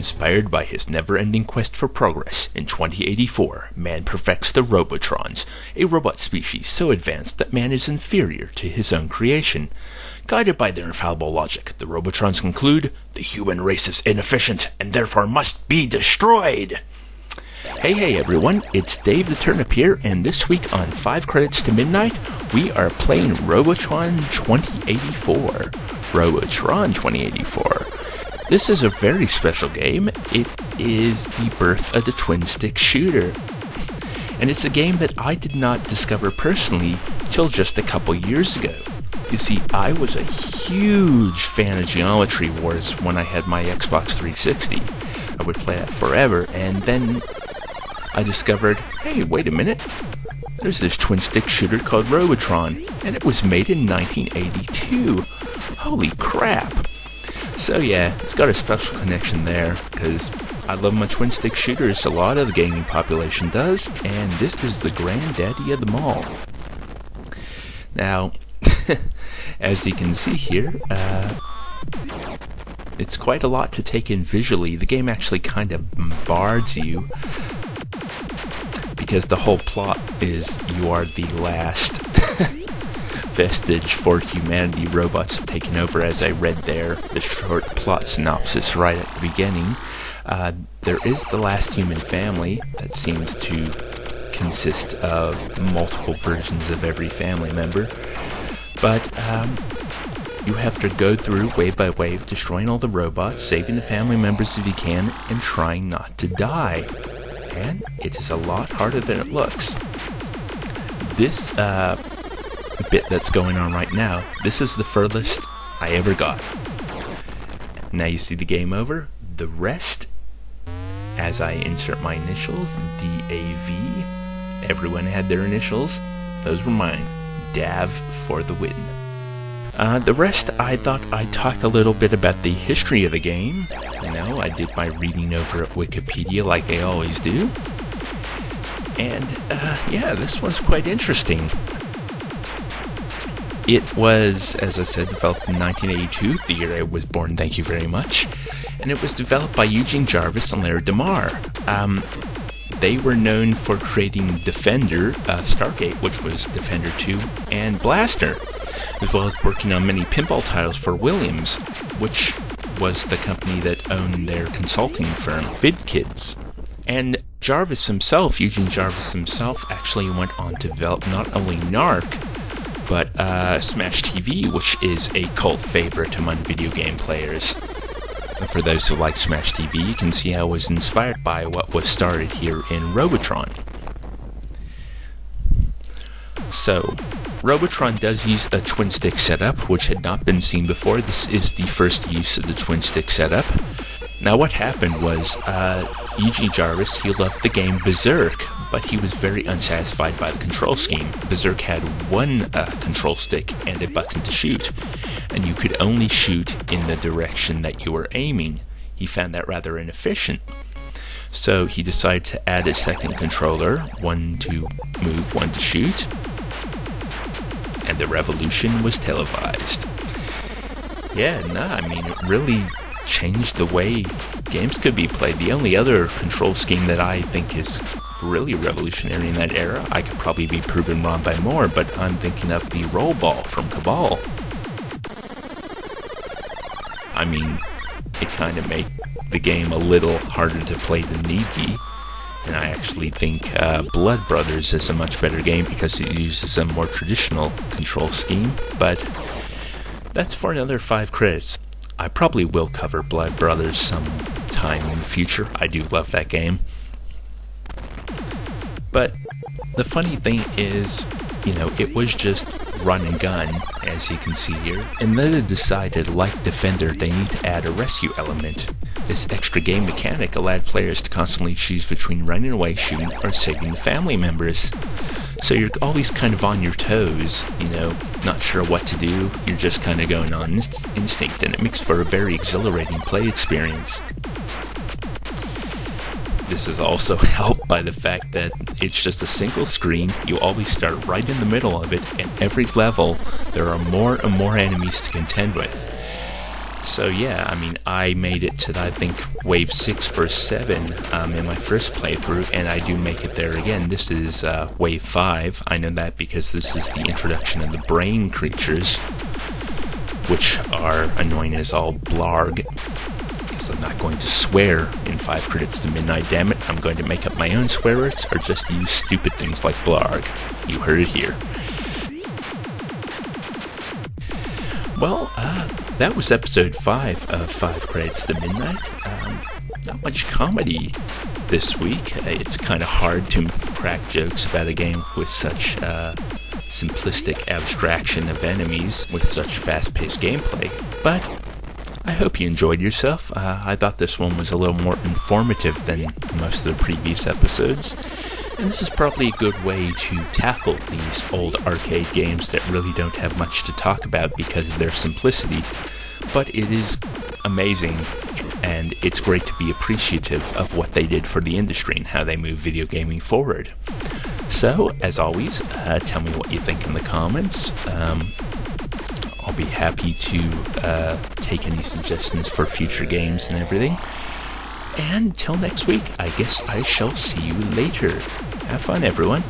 Inspired by his never-ending quest for progress, in 2084, man perfects the Robotrons, a robot species so advanced that man is inferior to his own creation. Guided by their infallible logic, the Robotrons conclude, the human race is inefficient and therefore must be destroyed. Hey everyone, it's Dave the Turnip here, and this week on 5 Credits to Midnight, we are playing Robotron 2084. Robotron 2084. This is a very special game. It is the birth of the twin-stick shooter. And it's a game that I did not discover personally till just a couple years ago. You see, I was a huge fan of Geometry Wars when I had my Xbox 360. I would play that forever, and then I discovered, hey, wait a minute, there's this twin-stick shooter called Robotron, and it was made in 1982. Holy crap! So yeah, it's got a special connection there, because I love my twin-stick shooters, a lot of the gaming population does, and this is the granddaddy of them all. Now, as you can see here, it's quite a lot to take in visually. The game actually kind of bombards you, because the whole plot is you are the last vestige for humanity. Robots have taken over, as I read there, the short plot synopsis right at the beginning. There is the last human family that seems to consist of multiple versions of every family member. But you have to go through wave by wave, destroying all the robots, saving the family members if you can, and trying not to die. And it is a lot harder than it looks. This bit that's going on right now, this is the furthest I ever got. Now you see the game over. The rest, as I insert my initials, DAV, everyone had their initials, those were mine, DAV for the win. The rest, I thought I'd talk a little bit about the history of the game. You know, I did my reading over at Wikipedia like I always do. And, yeah, this one's quite interesting. It was, as I said, developed in 1982, the year I was born, thank you very much. And it was developed by Eugene Jarvis and Larry DeMar. They were known for creating Defender, Stargate, which was Defender 2, and Blaster, as well as working on many pinball titles for Williams, which was the company that owned their consulting firm, VidKids. And Jarvis himself, Eugene Jarvis himself, actually went on to develop not only Narc, but Smash TV, which is a cult favorite among video game players. And for those who like Smash TV, you can see how it was inspired by what was started here in Robotron. So, Robotron does use a twin-stick setup, which had not been seen before. This is the first use of the twin-stick setup. Now what happened was, Eugene Jarvis, he loved the game Berserk, but he was very unsatisfied by the control scheme. Berserk had one control stick and a button to shoot, and you could only shoot in the direction that you were aiming. He found that rather inefficient. So he decided to add a second controller, one to move, one to shoot, and the revolution was televised. Yeah, I mean, it really changed the way games could be played. The only other control scheme that I think is really revolutionary in that era, I could probably be proven wrong by more, but I'm thinking of the roll ball from Cabal. I mean, it kind of made the game a little harder to play than need be, and I actually think Blood Brothers is a much better game because it uses a more traditional control scheme, but that's for another 5 credits. I probably will cover Blood Brothers sometime in the future. I do love that game. But the funny thing is, you know, it was just run and gun, as you can see here. And then they decided, like Defender, they need to add a rescue element. This extra game mechanic allowed players to constantly choose between running away, shooting, or saving the family members. So you're always kind of on your toes, you know, not sure what to do. You're just kind of going on instinct, and it makes for a very exhilarating play experience. This is also helped by the fact that it's just a single screen. You always start right in the middle of it, and every level there are more and more enemies to contend with. So yeah, I mean, I made it to, I think, wave 6 or 7 in my first playthrough, and I do make it there again. This is wave 5. I know that because this is the introduction of the brain creatures, which are annoying as all blarg. Because I'm not going to swear in 5 Credits to Midnight, damn it. I'm going to make up my own swear words, or just use stupid things like blarg. You heard it here. Well, that was episode 5 of 5 Credits to Midnight. Not much comedy this week. It's kind of hard to crack jokes about a game with such simplistic abstraction of enemies with such fast-paced gameplay. But I hope you enjoyed yourself. I thought this one was a little more informative than most of the previous episodes. And this is probably a good way to tackle these old arcade games that really don't have much to talk about because of their simplicity. But it is amazing, and it's great to be appreciative of what they did for the industry and how they move video gaming forward. So, as always, tell me what you think in the comments. I'll be happy to take any suggestions for future games and everything. And until next week, I guess I shall see you later. Have fun, everyone.